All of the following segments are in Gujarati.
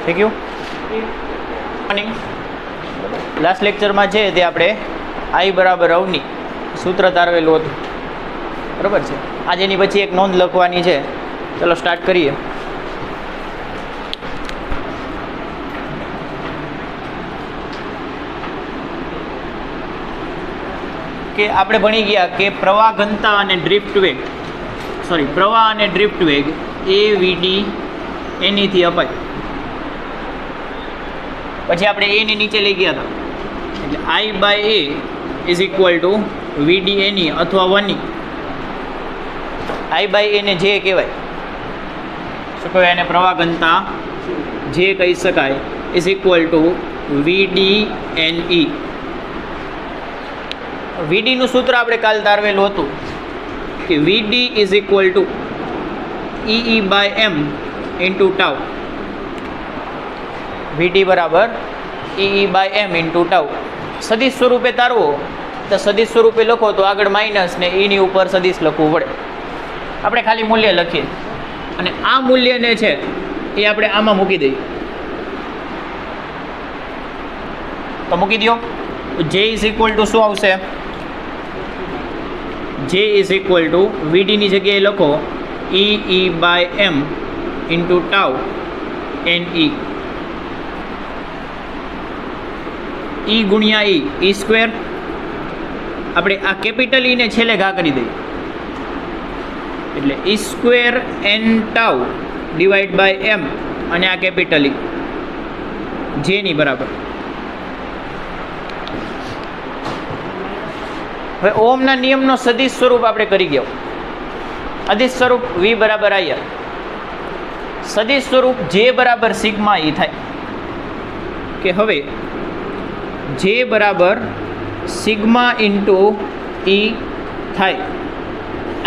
થઈ ગયું. લાસ્ટ લેક્ચરમાં છે તે આપણે આઈ બરાબર અવની સૂત્ર તારવેલું હતું, બરાબર છે. આજે એની પછી એક નોંધ લખવાની છે. ચલો સ્ટાર્ટ કરીએ. કે આપણે ભણી ગયા કે પ્રવાહ ઘનતા અને ડ્રિફ્ટ વેગ, પ્રવાહ અને ડ્રિફ્ટ વેગ એ વીડી એનીથી અપાય. પછી આપણે એની નીચે લઈ ગયા હતા, એટલે I by A is equal to VD એની અથવા વની. આઈ બાય એને જે કહેવાય, શું કહેવાય એને? પ્રવાહ ઘનતા જે કહી શકાય, is equal to VD N E. વીડીનું સૂત્ર આપણે કાલ તારવેલું હતું કે VD is equal to E by M into tau. VD બરાબર E by M into tau. સદિશ સ્વરૂપે તારવો તો સદિશ સ્વરૂપે લખો તો આગળ માઇનસ ને ઈની ઉપર સદિશ લખવું પડે. આપણે ખાલી મૂલ્ય લખીએ અને આ મૂલ્યને છે એ આપણે આમાં મૂકી દઈએ. તો મૂકી દો. જે ઇઝ ઇક્વલ ટુ શું આવશે? જે ઇઝ ઇક્વલ ટુ વીડીની જગ્યાએ લખો E by M into tau N E. E ગુણ્યા ઈ સ્ક્વેર. આપણે આ કેપિટલ ઈને છેલ્લે ઘા કરી દઈએ, એટલે E square N tau divide by M અને આ કેપિટલ ઈ જેની બરાબર. હવે ઓમના નિયમનો સદિશ સ્વરૂપ આપણે કરી ગયા. અદિશ સ્વરૂપ વી બરાબર આઈ. સદિશ સ્વરૂપ જે બરાબર સિગ્મા ઈ થાય કે હવે જે બરાબર સિગ્મા ઇન્ટુ ઈ થાય.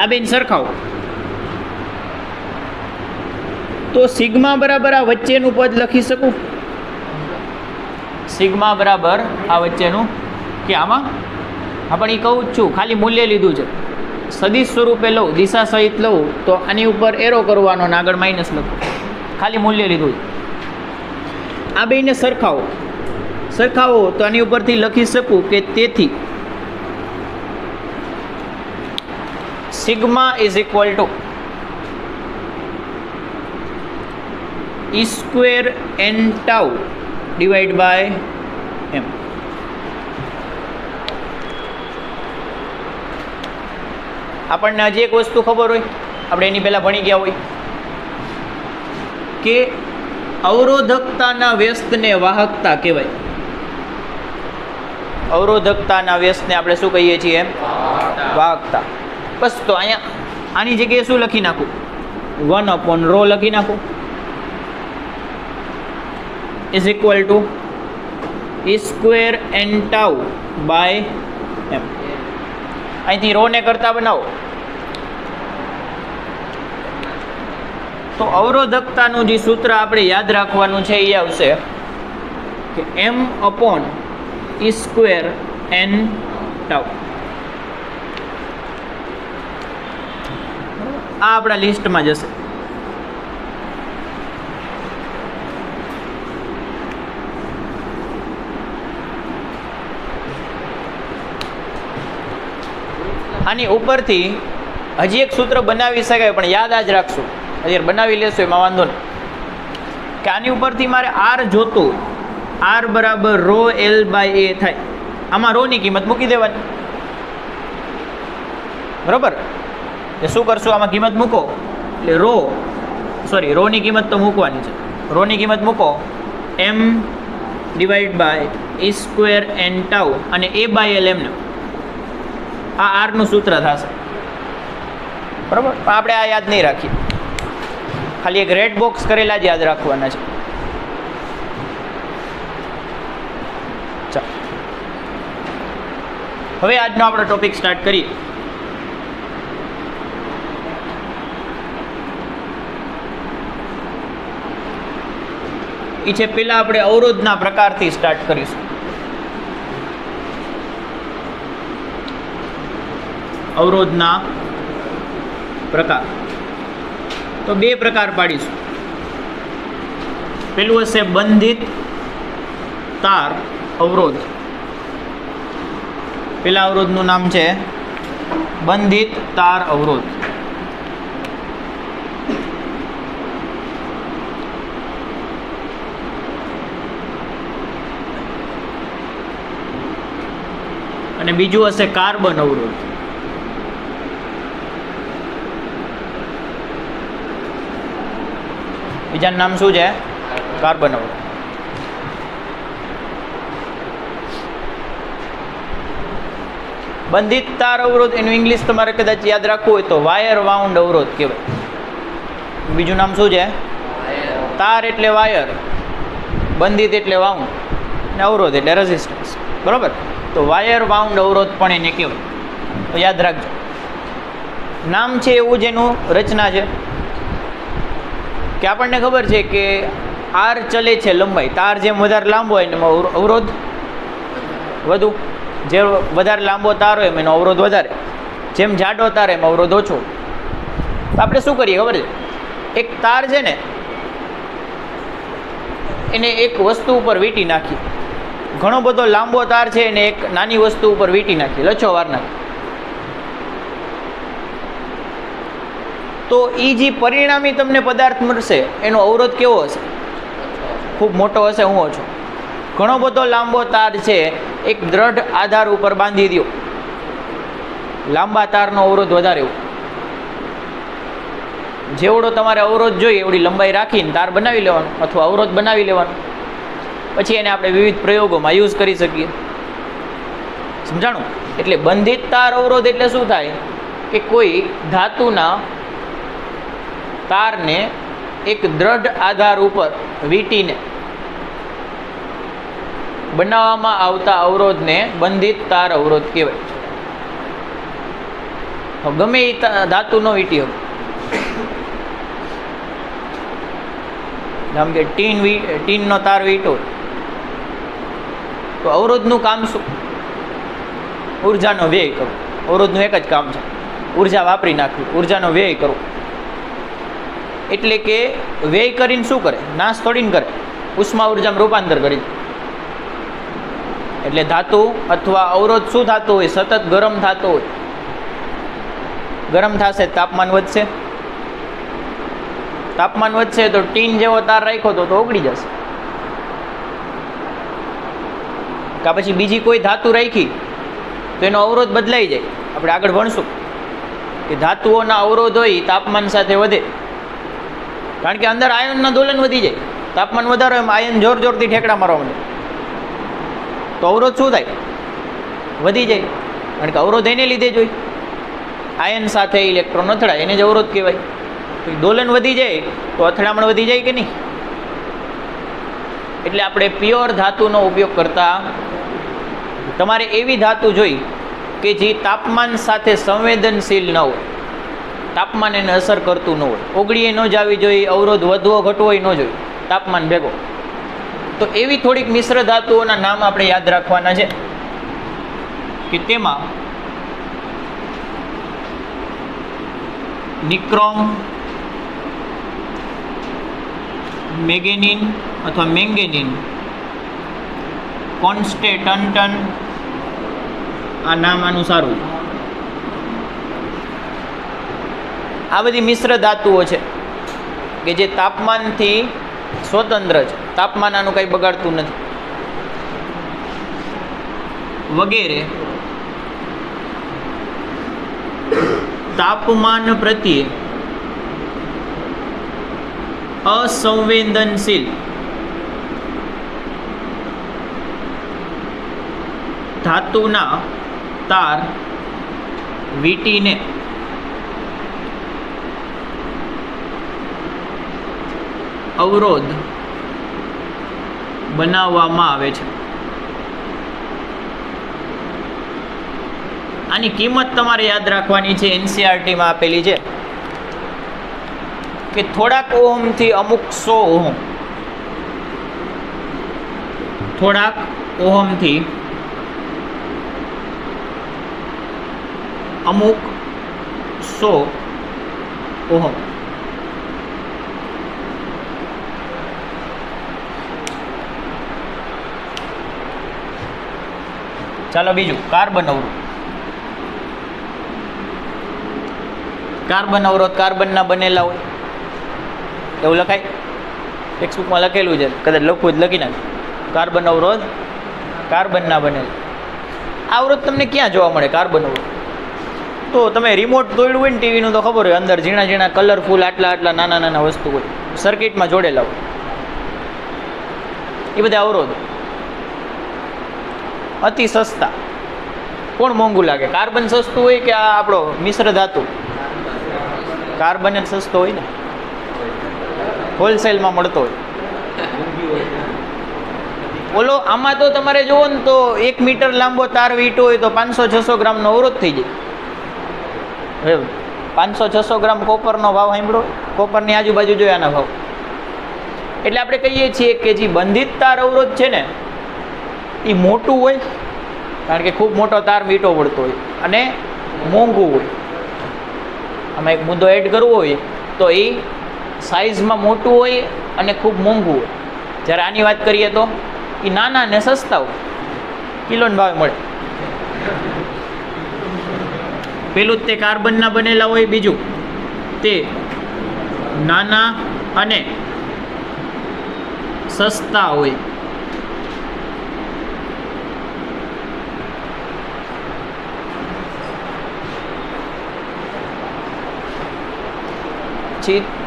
આ બેન સરખાવો તો સિગ્મા બરાબર આ વચ્ચેનું પદ લખી શકું. સિગ્મા બરાબર આ વચ્ચેનું કે આમાં પણ એ કહું જ છું, ખાલી મૂલ્ય લીધું છે. સદિશ સ્વરૂપે લઉં, દિશા સહિત લઉં તો આની ઉપર એરો કરવાનો અને આગળ માઇનસ લખો. ખાલી મૂલ્ય લીધું છે. આ બેને સરખાવો તો આની ઉપરથી લખી શકું કે તેથી sigma is equal to e square N tau divide by m. આપણને હજી એક વસ્તુ ખબર હોય, આપણે એની પહેલાં ભણી ગયા હોય કે અવરોધકતાના વ્યસ્તને વાહકતા કહેવાય. અવરોધકતાના વ્યસ્તને આપણે શું કહીએ છીએ? વાહકતા. બસ તો અહીંયા આની જગ્યાએ શું લખી નાખું? 1/ρ લખી નાખું is equal to e square N tau by m. અહીંથી રોને કરતા બનાવો તો અવરોધકતાનું જે સૂત્ર આપણે યાદ રાખવાનું છે એ આવશે કે એમ અપોન ઈ સ્ક્વેર એન ટાઉ. આ આપણા લિસ્ટમાં જશે. આની ઉપરથી હજી એક સૂત્ર બનાવી શકાય, પણ યાદ આજ રાખશું. અત્યારે બનાવી લેશો એમાં વાંધો નહીં. કે આની ઉપરથી મારે આર જોતું, આર બરાબર ρ L બાય એ થાય. આમાં રોની કિંમત મૂકી દેવાની, બરાબર? એ શું કરશો? આમાં કિંમત મૂકો એટલે રોની કિંમત તો મૂકવાની છે. રોની કિંમત મૂકો m divide by e square N tau અને એ બાય એલ એમને. આ આરનું સૂત્ર થશે, બરાબર? આપણે આ યાદ નહીં રાખીએ, ખાલી એક રેડ બોક્સ કરેલા જ યાદ રાખવાના છે. ચાલો હવે આજનો આપણો ટોપિક સ્ટાર્ટ કરીએ. એ છે પહેલાં આપણે અવરોધના પ્રકારથી સ્ટાર્ટ કરીશું. અવરોધના પ્રકાર તો બે પ્રકાર પાડીશું. પેલું હશે બંધિત તાર અવરોધ. પેલા અવરોધનું નામ છે બંધિત તાર અવરોધ. અને બીજું હશે કાર્બન અવરોધ. બીજાનું નામ શું છે? કાર્બન અવરોધ. બંધિત તાર અવરોધ એનું ઇંગ્લિશ તમારે કદાચ યાદ રાખવું હોય તો વાયર વાઉન્ડ અવરોધ કહેવાય. બીજું નામ શું છે? તાર એટલે વાયર, બંધિત એટલે વાઉન્ડ, અને અવરોધ એટલે રેઝિસ્ટન્સ. બરાબર? તો વાયર વાઉન્ડ અવરોધ પણ એને કહેવાય. તો યાદ રાખજો, નામ છે એવું જ એનું રચના છે કે આપણને ખબર છે કે આર ચલે છે લંબાઈ, તાર જેમ વધારે લાંબો હોય એમાં અવરોધ વધુ, જે વધારે લાંબો તાર હોય એનો અવરોધ વધારે, જેમ જાડો તાર એમ અવરોધ ઓછો. તો આપણે શું કરીએ ખબર છે? એક તાર છે ને એને એક વસ્તુ ઉપર વીંટી નાખી, ઘણો બધો લાંબો તાર છે એને એક નાની વસ્તુ ઉપર વીંટી નાખી, લચ્છો વાર નાખી, તો એ જે પરિણામી તમને પદાર્થ મળશે એનો અવરોધ કેવો હશે? ખૂબ મોટો હશે. હું ઓછો. ઘણો બધો લાંબો તાર છે એક દ્રઢ આધાર ઉપર બાંધી દો, લાંબા તારનો અવરોધ વધારે હોય. જેવડો તમારે અવરોધ જોઈએ એવડી લંબાઈ રાખીને તાર બનાવી લેવાનો અથવા અવરોધ બનાવી લેવાનો. પછી એને આપણે વિવિધ પ્રયોગોમાં યુઝ કરી શકીએ. સમજાણું? એટલે બંધિત તાર અવરોધ એટલે શું થાય કે કોઈ ધાતુના તારને એક દ્રઢ આધાર ઉપર વીંટીને બનાવવામાં આવતા અવરોધને બંધિત તાર અવરોધ કહેવાય. ગમે એ ધાતુનો વીંટી હોય, જેમ કે ટીનનો તાર વીંટો તો અવરોધનું કામ શું? ઉર્જાનો વ્યય કરવો. અવરોધનું એક જ કામ છે, ઉર્જા વાપરી નાખવી, ઉર્જાનો વ્યય કરવો. એટલે કે વ્યય કરીને શું કરે? નાશ થોડીને કરે, ઉષ્મા ઉર્જામાં રૂપાંતર કરી. એટલે ધાતુ અથવા અવરોધ શું થતું હોય? સતત ગરમ થતો હોય. ગરમ થશે તાપમાન વધશે, તાપમાન વધશે તો ટીન જેવો તાર રાખ્યો તો ઓગળી જશે. કાં પછી બીજી કોઈ ધાતુ રાખી તો એનો અવરોધ બદલાઈ જાય. આપણે આગળ ભણશું કે ધાતુઓના અવરોધ હોય તાપમાન સાથે વધે, કારણ કે અંદર આયનના દોલન વધી જાય. તાપમાન વધારે હોય એમ આયન જોર જોરથી ઠેકડા મારવા માંડે તો અવરોધ શું થાય? વધી જાય. કારણ કે અવરોધ એને લીધે જ હોય, આયન સાથે ઇલેક્ટ્રોન અથડાય એને જ અવરોધ કહેવાય. તો દોલન વધી જાય તો અથડામણ વધી જાય કે નહીં? એટલે આપણે પ્યોર ધાતુનો ઉપયોગ કરતા. તમારે એવી ધાતુ જોઈ કે જે તાપમાન સાથે સંવેદનશીલ ન હોય, તાપમાન એને અસર કરતું ન હોય, ઓગળીએ ન જવી જોઈએ, અવરોધ વધવો ઘટવો ન જોઈએ તાપમાન ભેગો. તો એવી થોડીક મિશ્ર ધાતુઓના નામ આપણે યાદ રાખવાના છે કે તેમાં નિક્રોમ, મેંગેનીન અથવા મેંગેનીન, કોન્સ્ટેન્ટન, આ નામ આનું સારું. આ બધી મિશ્ર ધાતુઓ છે કે જે તાપમાનથી સ્વતંત્ર છે, તાપમાન આનું કંઈ બગાડતું નથી વગેરે. તાપમાન પ્રત્યે અસંવેદનશીલ ધાતુના તાર વીંટીને અવરોધ બનાવવામાં આવે છે. આની કિંમત તમારે યાદ રાખવાની છે, એનસીઆરટીમાં આપેલી છે કે થોડાક ઓહમથી અમુક 100 ઓહમ, થોડાક ઓહમથી અમુક 100 ઓહમ. ચાલો બીજું, કાર્બન અવરોધ. કાર્બન અવરોધ કાર્બનના બનેલા હોય એવું લખાય, ટેક્સ્ટબુકમાં લખેલું છે, કદાચ લખવું જ લખી નાખ. કાર્બન અવરોધ કાર્બનના બનેલા. આ અવરોધ તમને ક્યાં જોવા મળે? કાર્બન અવરોધ તો તમે રિમોટ દોડ્યું હોય ને ટીવીનું તો ખબર હોય, અંદર ઝીણા ઝીણા કલરફુલ આટલા આટલા નાના નાના વસ્તુ હોય, સર્કિટમાં જોડેલા હોય, એ બધા અવરોધ. અતિ સસ્તા. કોણ મોંઘું લાગે? કાર્બન સસ્તું હોય કે આ આપણો મિશ્ર ધાતુ? કાર્બન જ સસ્તો હોય ને, હોલસેલમાં મળતો હોય. ઓલો આમાં તો તમારે જુઓ ને તો 1 મીટર લાંબો તાર વીંટો હોય તો 500-600 ગ્રામનો અવરોધ થઈ જાય. હવે 500-600 ગ્રામ કોપરનો ભાવ સાંભળો, કોપરની આજુબાજુ જોઈએ આના ભાવ. એટલે આપણે કહીએ છીએ કે જે બંધિત તાર અવરોધ છે ને એ મોટું હોય, કારણ કે ખૂબ મોટો તાર વીંટો પડતો હોય અને મોંઘું હોય. આમાં એક મુદ્દો એડ કરવો હોય તો એ સાઇઝમાં મોટું હોય અને ખૂબ મોંઘું હોય. જ્યારે આની વાત કરીએ તો એ નાના ને સસ્તા હોય, કિલોના ભાવે મળે. પેલું જ તે કાર્બનના બનેલા હોય, બીજું તે નાના અને સસ્તા હોય.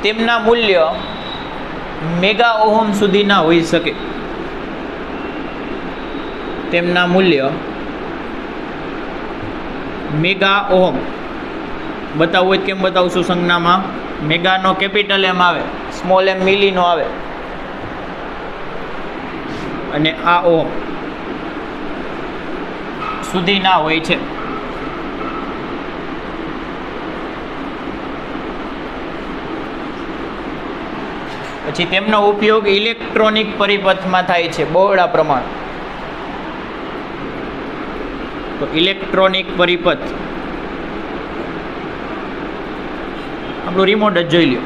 તેમના મૂલ્ય મેગા ઓહમ સુધીના હોઈ શકે. તેમના મૂલ્ય મેગા ઓહમ. બતાવવું હોય કેમ બતાવશું? સંજ્ઞામાં મેગાનો કેપિટલ એમ આવે, સ્મોલ એમ મિલીનો આવે, અને આ ઓહમ સુધીના હોય છે. પછી તેમનો ઉપયોગ ઇલેક્ટ્રોનિક પરિપથમાં થાય છે બહોળા પ્રમાણ. તો ઇલેક્ટ્રોનિક પરિપથ આપણું રિમોટ જ જોઈ લ્યો.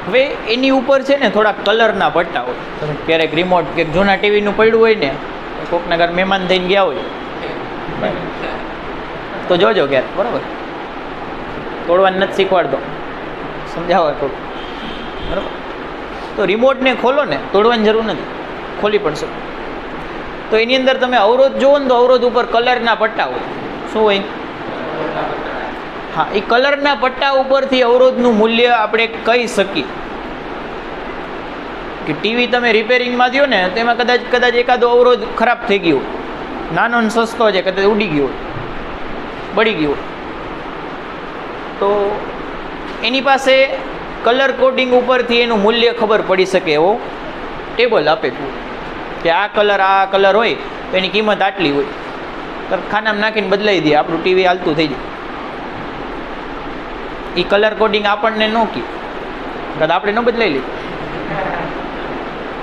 હવે એની ઉપર છે ને થોડા કલરના પટ્ટા હોય. તમે ક્યારેક રિમોટ કે જૂના ટીવીનું પડ્યું હોય ને, કોકના ઘર મહેમાન થઈને ગયા હોય તો જોજો ક્યારેક, બરાબર? તોડવાનું નથી શીખવાડતો, સમજાવો થોડું, બરાબર? તો રિમોટને ખોલો ને, તોડવાની જરૂર નથી, ખોલી પડશે. તો એની અંદર તમે અવરોધ જુઓ ને તો અવરોધ ઉપર કલરના પટ્ટા હોય. શું હોય? હા, એ કલરના પટ્ટા ઉપરથી અવરોધનું મૂલ્ય આપણે કહી શકીએ. કે ટીવી તમે રિપેરિંગમાં દો ને તો એમાં કદાચ એકાદો અવરોધ ખરાબ થઈ ગયો, નાનો ને સસ્તો છે, કદાચ ઉડી ગયો, બળી ગયો, તો એની પાસે કલર કોડિંગ ઉપરથી એનું મૂલ્ય ખબર પડી શકે એવો ટેબલ આપેલું કે આ કલર હોય તો એની કિંમત આટલી હોય. તો ખાનામાં નાખીને બદલાઈ દે, આપણું ટીવી હાલતું થઈ જાય. એ કલર કોડિંગ આપણને ન કહે, કદાચ આપણે ન બદલાઈ લઈએ.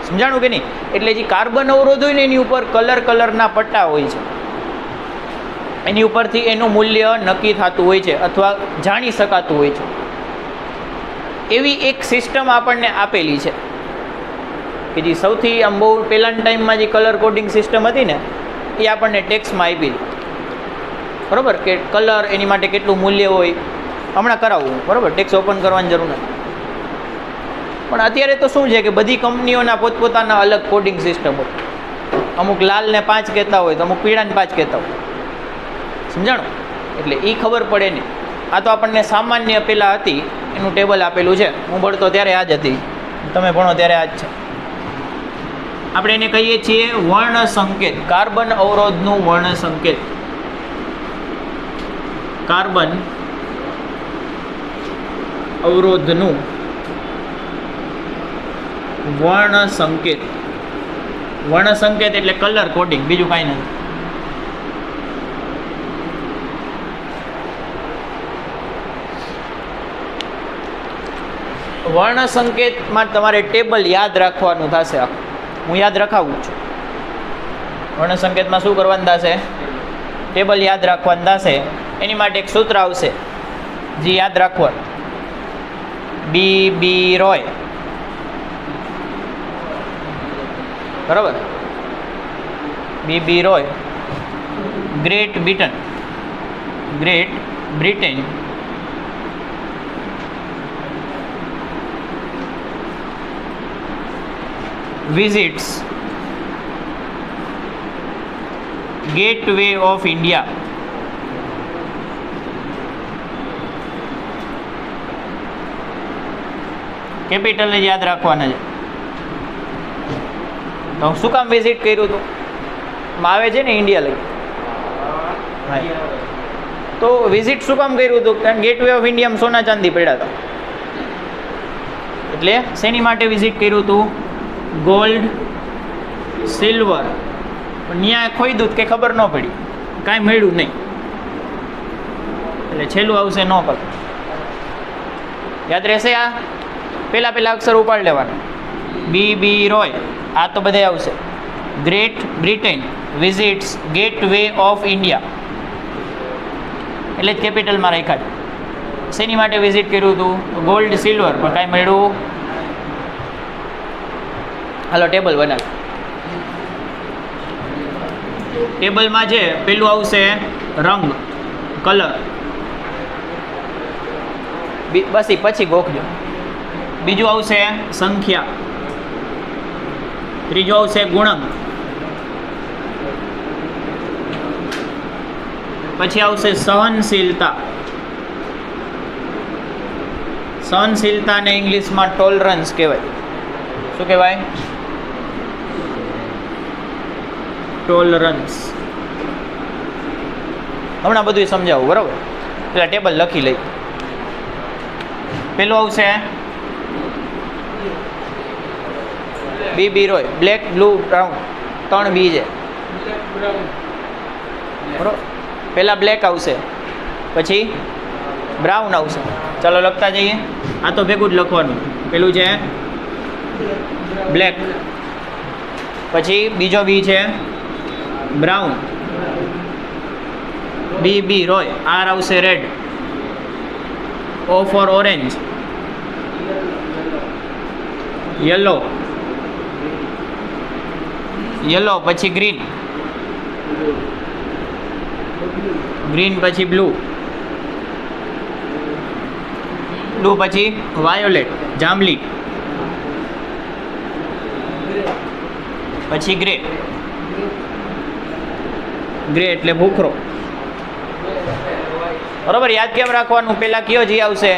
સમજાણું કે નહીં? એટલે જે કાર્બન અવરોધ હોય ને એની ઉપર કલરના પટ્ટા હોય છે, એની ઉપરથી એનું મૂલ્ય નક્કી થતું હોય છે અથવા જાણી શકાતું હોય છે. એવી એક સિસ્ટમ આપણને આપેલી છે કે જે સૌથી આમ બહુ પહેલાના ટાઈમમાં જે કલર કોડિંગ સિસ્ટમ હતી ને એ આપણને ટેક્સમાં આપી, બરાબર? કે કલર એની માટે કેટલું મૂલ્ય હોય હમણાં કરાવવું, બરાબર? ટેક્સ ઓપન કરવાની જરૂર નથી. પણ અત્યારે તો શું છે કે બધી કંપનીઓના પોતપોતાના અલગ કોડિંગ સિસ્ટમ હોય. અમુક લાલને 5 કહેતા હોય તો અમુક પીળાને 5 કહેતા હોય. સમજાણું? એટલે એ ખબર પડે નહીં. આ તો આપણને સામાન્ય પહેલાં હતી એનું ટેબલ આપેલું છે. હું ભણતો ત્યારે આ જ હતી, તમે ભણો ત્યારે આ જ છે. આપણે એને કહીએ છીએ વર્ણ સંકેત. કાર્બન અવરોધનું વર્ણ સંકેત. કાર્બન અવરોધનું વર્ણ સંકેત. વર્ણ સંકેત એટલે કલર કોડિંગ, બીજું કાંઈ નથી. વર્ણ સંકેતમાં તમારે ટેબલ યાદ રાખવાનું થશે. હું યાદ રખાવું છું. વર્ણ સંકેતમાં શું કરવાનું થશે? ટેબલ યાદ રાખવાનું થશે એની માટે એક સૂત્ર આવશે જે યાદ રાખવાનું. બી રોય, બરાબર. B Roy Great Britain visits Gateway of India. Capital યાદ રાખવાના છે. તો શું કામ વિઝિટ કર્યું હતું? આવે છે ને ઇન્ડિયા લઈ. તો વિઝિટ શું કામ કર્યું હતું? કારણ ગેટવે ઓફ ઇન્ડિયામાં સોના ચાંદી પડ્યા હતા. એટલે શેની માટે વિઝિટ કર્યું હતું? Gold silver. ત્યાં ખોઈદું કે ખબર ન પડી, કાંઈ મળ્યું નહીં, એટલે છેલ્લું આવશે નો કલર. યાદ રહેશે? આ પહેલા અક્ષર ઉપાડ લેવાના. બી રોય, આ તો બધે આવશે. Great Britain visits gateway of India, એટલે જ કેપિટલમાં રાખ્યા છે. શેની માટે વિઝિટ કર્યું હતું? ગોલ્ડ સિલ્વર, પણ કાંઈ મળ્યું. હાલો ટેબલ બનાવ. ટેબલમાં છે પેલું આવશે રંગ, કલર, બસ એ પછી ગોખજો. બીજું આવશે સંખ્યા, ત્રીજું આવશે ગુણક, પછી આવશે સહનશીલતા. સહનશીલતાને ઇંગ્લિશમાં ટોલરન્સ કહેવાય. શું કહેવાય? ટોલરન્સ. હમણાં બધું સમજાવું, બરાબર? પેલા ટેબલ લખી લઈ. પેલું આવશે બી રોય, બ્લેક બ્લુ બ્રાઉન, 3 બી છે, બરાબર? પહેલા બ્લેક આવશે, પછી બ્રાઉન આવશે. ચાલો લખતા જઈએ. આ તો ભેગું જ લખવાનું. પેલું છે બ્લેક, પછી બીજો બી છે બ્રાઉન, બી રોય, આર આવશે red, O for orange, yellow, પછી ગ્રીન, પછી બ્લુ, પછી વાયોલેટ જાંબલી, પછી ગ્રે એટલે ભૂખરો. બરાબર? યાદ કેમ રાખવાનું? પહેલાં કયો જી આવશે?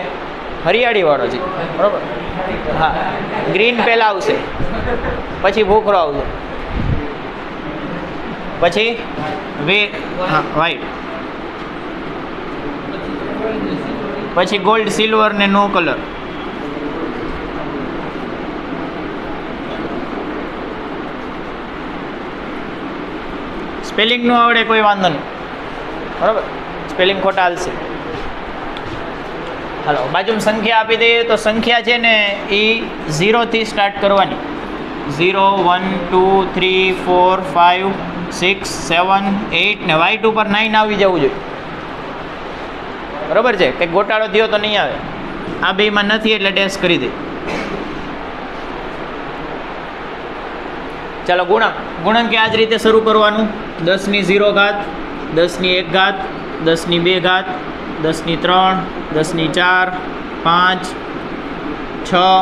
હરિયાળી વાળો જી, બરાબર? હા, ગ્રીન પહેલાં આવશે, પછી ભૂખરો આવશે, પછી વ્હાઈટ, પછી ગોલ્ડ સિલ્વર ને નો કલર. સ્પેલિંગ નું આવડે કોઈ વાંધો નહીં, બરાબર? સ્પેલિંગ ખોટા હાલશે. હાલો બાજુમાં સંખ્યા આપી દઈએ. તો સંખ્યા છે ને એ 0 થી સ્ટાર્ટ કરવાની. 0 1 2 3 4 5 6 7 8 ને વાઇટ ઉપર 9 આવી જવું જોઈએ, બરાબર છે? કંઈક ગોટાળો થયો તો નહીં આવે. આ બેમાં નથી એટલે ડેશ કરી દે. ચાલો ગુણક કે આ જ રીતે શરૂ કરવાનું. 10 ની 0 ઘાત, 10 ની 1 ઘાત, 10 ની 2 ઘાત, 10 ની 3, 10 ની 4, 5, 6,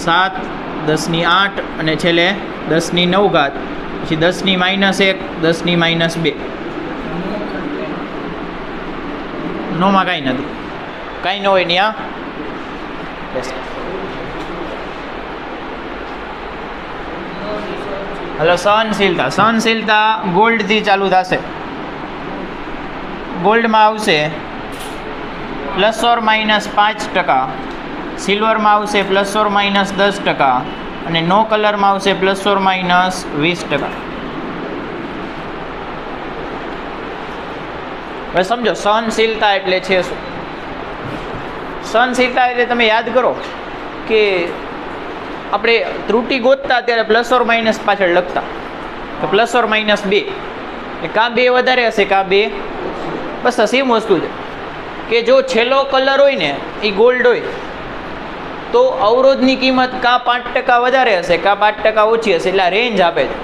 7, 10 ની 8 અને છેલ્લે 10 ની 9 ઘાત, પછી 10 ની -1, 10 ની -2. નોમાં કાંઈ નથી, કાંઈ ન હોય ને આ હલો. સહનશીલતા ગોલ્ડથી ચાલુ થશે. ગોલ્ડમાં આવશે ±5%, સિલ્વરમાં આવશે ±10% અને નો કલરમાં આવશે ±20%. હવે સમજો સહનશીલતા એટલે છે શું? સહનશીલતા એટલે તમે યાદ કરો કે આપણે ત્રુટિ ગોતતા ત્યારે ± પાછળ લખતા, તો ±2. એ કાં બે વધારે હશે કાં બે, બસ સેમ વસ્તુ છે કે જો છેલ્લો કલર હોય ને એ ગોલ્ડ હોય તો અવરોધની કિંમત કાં 5% વધારે હશે કાં 5% ઓછી હશે, એટલે રેન્જ આપે છે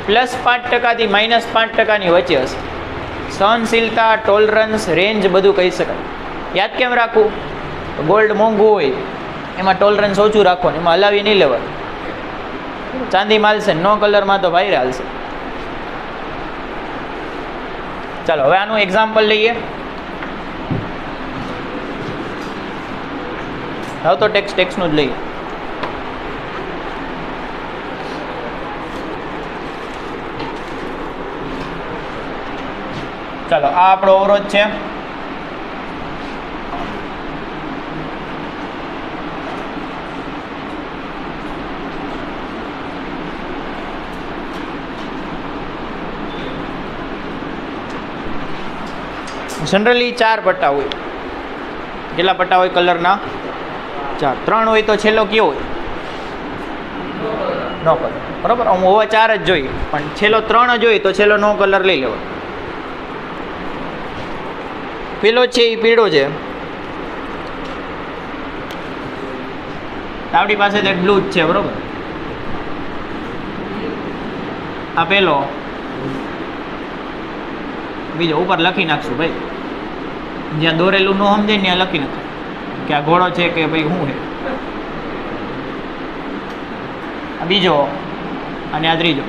+5% થી -5%ની વચ્ચે હશે. સહનશીલતા, ટોલરન્સ, રેન્જ બધું કહી શકાય. યાદ કેમ રાખવું? ગોલ્ડ મોંઘું હોય એમાં ટોલરન્સ ઓછું રાખવાનું, એમાં હલાવી નહીં લેવાનું. ચાંદી માલશે નો કલરમાં તો ભાઈ હાલશે. ચાલો હવે આનું એક્ઝામ્પલ લઈએ. હવે તો ટેક્સનું જ લઈએ. ચાલો આ આપણો અવરોધ છે. જનરલી 4 પટ્ટા હોય. કેટલા પટ્ટા હોય કલરના? 4. 3 હોય તો છેલ્લો કયો હોય? નો કલર. બરાબર, હું હોવા 4 જ જોઈ, પણ છેલ્લો 3 જ હોય તો છેલ્લો નો કલર લઈ લેવો. પેલો છે એ પીળો છે, આપણી પાસે તો બ્લુ જ છે. બરોબર, આ પેલો, બીજો ઉપર લખી નાખશું ભાઈ, જ્યાં દોરેલું ન સમજાય ત્યાં લખી નાખશું કે આ ઘોડો છે કે ભાઈ શું છે. આ બીજો અને આ ત્રીજો.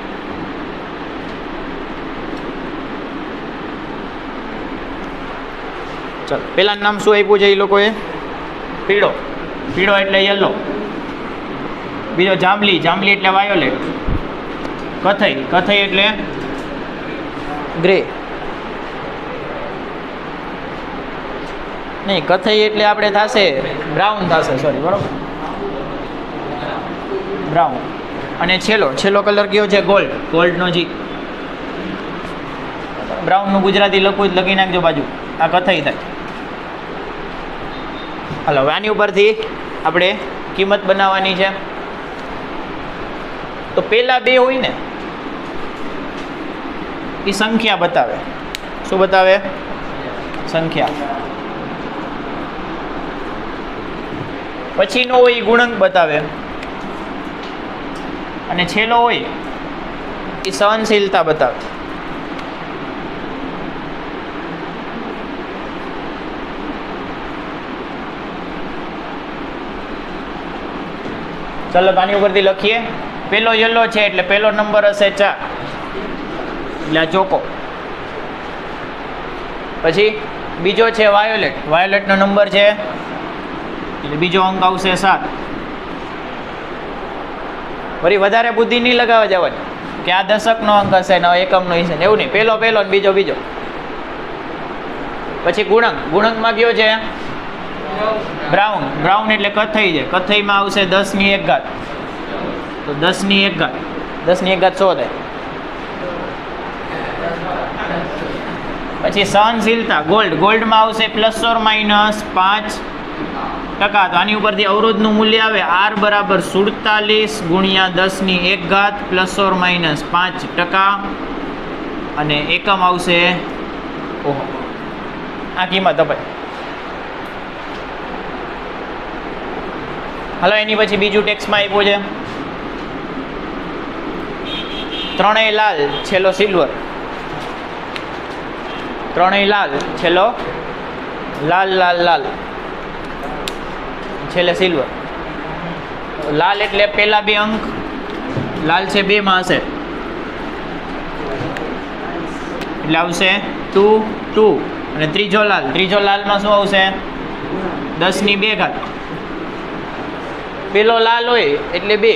ચાલો પેલાનું નામ શું આપ્યું છે એ લોકોએ? પીળો. પીળો એટલે યલો. બીજો જાંબલી. જાંબલી એટલે વાયોલેટ. કથઈ. કથઈ એટલે ગ્રે. નહીં, કથઈ એટલે આપણે થશે બ્રાઉન થશે, સોરી. બરોબર, બ્રાઉન. અને છેલ્લો કલર કયો છે? ગોલ્ડ. ગોલ્ડનો જી. બ્રાઉનનું ગુજરાતી લખવું જ લખી નાખજો બાજુ. આ કથઈ થાય. હાલો હવે આની ઉપરથી આપણે કિંમત બનાવવાની છે. તો પેલા બે હોય ને એ સંખ્યા બતાવે. શું બતાવે? સંખ્યા. પછીનો હોય એ ગુણક બતાવે, અને છેલ્લો હોય એ સહનશીલતા બતાવે. ચાલો આની ઉપરથી લખીએ. પેલો યલો છે એટલે પેલો નંબર હશે 4, એટલે આ ચોકો. પછી બીજો છે વાયોલેટ. વાયોલેટનો નંબર છે એટલે બીજો અંક આવશે 7. ફરી વધારે બુદ્ધિ નહીં લગાવવા જવાની કે આ દશકનો અંક હશે ને એકમનો હશે ને, એવું નહીં. પેલો ને બીજો બીજો. પછી ગુણક. ગુણકમાં કયો છે? બ્રાઉન. બ્રાઉન એટલે કથઈ છે. કથઈમાં આવશે 10⁻1. તો 10⁻1. 10⁻1 100 થાય. પછી સહનશીલતા. ગોલ્ડ. ગોલ્ડમાં આવશે ±5%. તો આની ઉપરથી અવરોધનું મૂલ્ય આવે R બરાબર 47 × 10⁻1 ±5%. અને એકમ આવશે ઓહો. આ કિંમત અપાય. હાલો એની પછી બીજું ટેક્સમાં આપ્યું છે ત્રણેય લાલ છેલ્લો સિલ્વર. ત્રણેય લાલ છેલ્લો લાલ લાલ લાલ છેલ્લે સિલ્વર. લાલ એટલે પહેલા બે અંક લાલ છે 2 માં હશે એટલે આવશે 2 2. અને ત્રીજો લાલમાં શું આવશે? 10⁻2. પેલો લાલ હોય એટલે 2,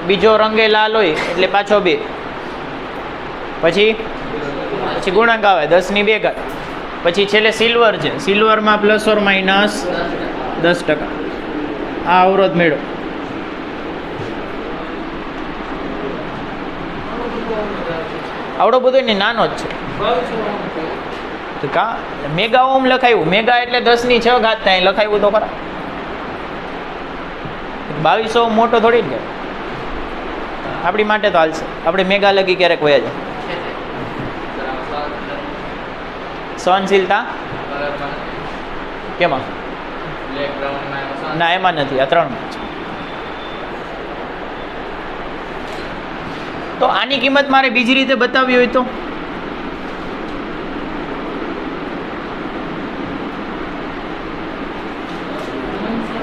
બીજો રંગે લાલ હોય એટલે પાછો 2. પછી ગુણાંક આવે 10⁻2. પછી છેલ્લે સિલ્વર છે. સિલ્વરમાં ±10%. આ અવરોધ મેળો. આવડો બધો ને નાનો જ છે. તો કા મેગા ઓમ લખાયું. મેગા એટલે 10⁶ થાય લખાયું તો ખરા. 2200 મોટો થોડી ને આપણી માટે તો હાલશે. આપણે મેગા લગી ક્યારેક વયા જાય. સહનશીલતા કેમાં? ના, એમાં નથી, આ 3માં છે. તો આની કિંમત મારે બીજી રીતે બતાવવી હોય તો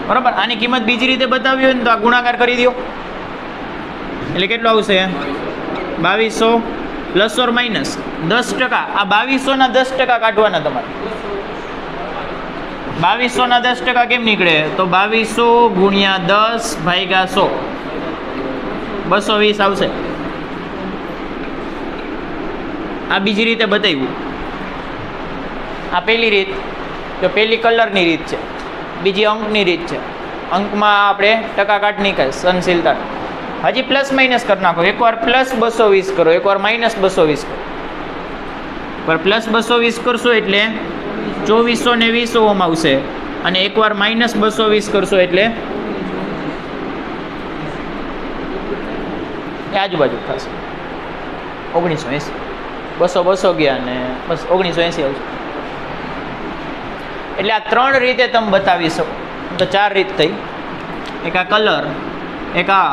બરાબર, આની કિંમત બીજી રીતે બતાવવી હોય ને તો આ ગુણાકાર કરી દો એટલે કેટલું આવશે? 2200 પ્લસ ઓર માઇનસ 10%. આ 2200 ના 10% કાઢવાના તમારે. 2200 ના 10% કેમ નીકળે? તો 2200 ગુણ્યા 10 ભાગ્યા 100 220 આવશે. આ બીજી રીતે બતાવ્યું. આ પહેલી રીત, તો પહેલી કલરની રીત છે, બીજી અંકની રીત છે. અંકમાં આપણે ટકા કાઢ નીકળે સહનશીલતા. હજી પ્લસ માઇનસ કરી નાખો. એકવાર પ્લસ 220 કરો, એકવાર માઇનસ 220 કરો. એકવાર પ્લસ 220 કરશો એટલે 2400 ને 20 ઓમ આવશે, અને એકવાર માઇનસ 220 કરશો એટલે એ આજુબાજુ થશે 1980. 200 ગયા અને બસ 1980 આવશે. એટલે આ 3 રીતે તમે બતાવી શકો. તો 4 રીત થઈ. એક આ કલર, એક આ,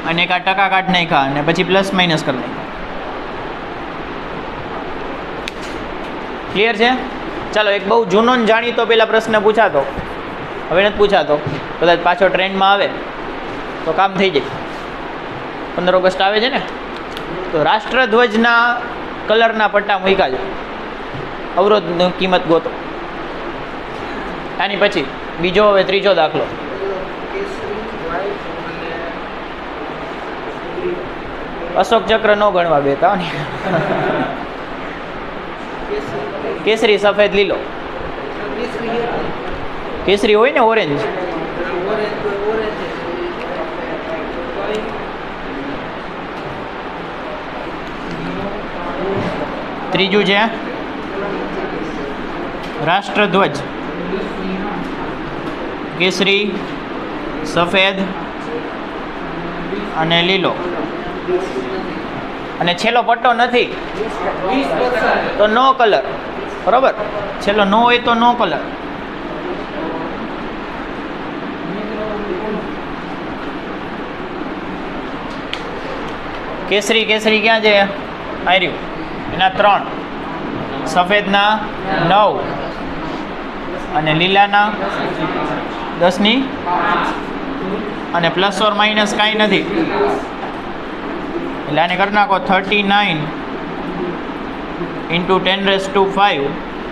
અને એક આ ટકા કાઢ નાખ્યા અને પછી પ્લસ માઇનસ કરી નાખ્યા. ક્લિયર છે? ચાલો, એક બહુ જૂનો ને જાણીતો પહેલાં પ્રશ્ન પૂછાતો, હવે નથી પૂછાતો, કદાચ પાછો ટ્રેન્ડમાં આવે તો કામ થઈ જાય. 15 ઓગસ્ટ આવે છે ને, તો રાષ્ટ્રધ્વજના કલરના પટ્ટા મૂક્યા છે. અવરોધની કિંમત ગોતો. આની પછી બીજો, હવે ત્રીજો દાખલો. અશોક ચક્ર નો ગણવા બેતા ને. કેસરી, સફેદ, લીલો. કેસરી હોય ને, ઓરેન્જ. ત્રીજું છે રાષ્ટ્રધ્વજ. કેસરી, સફેદ અને લીલો. અને છેલ્લો પટ્ટો નથી તો નો કલર. બરોબર, છેલ્લો નો હોય તો નો કલર. કેસરી, કેસરી ક્યાં છે? આર્યું. એના 3, સફેદના 9 અને લીલાના 10ની, અને પ્લસ ઓર માઇનસ કાંઈ નથી એટલે આને કરી નાખો 39 × 10⁵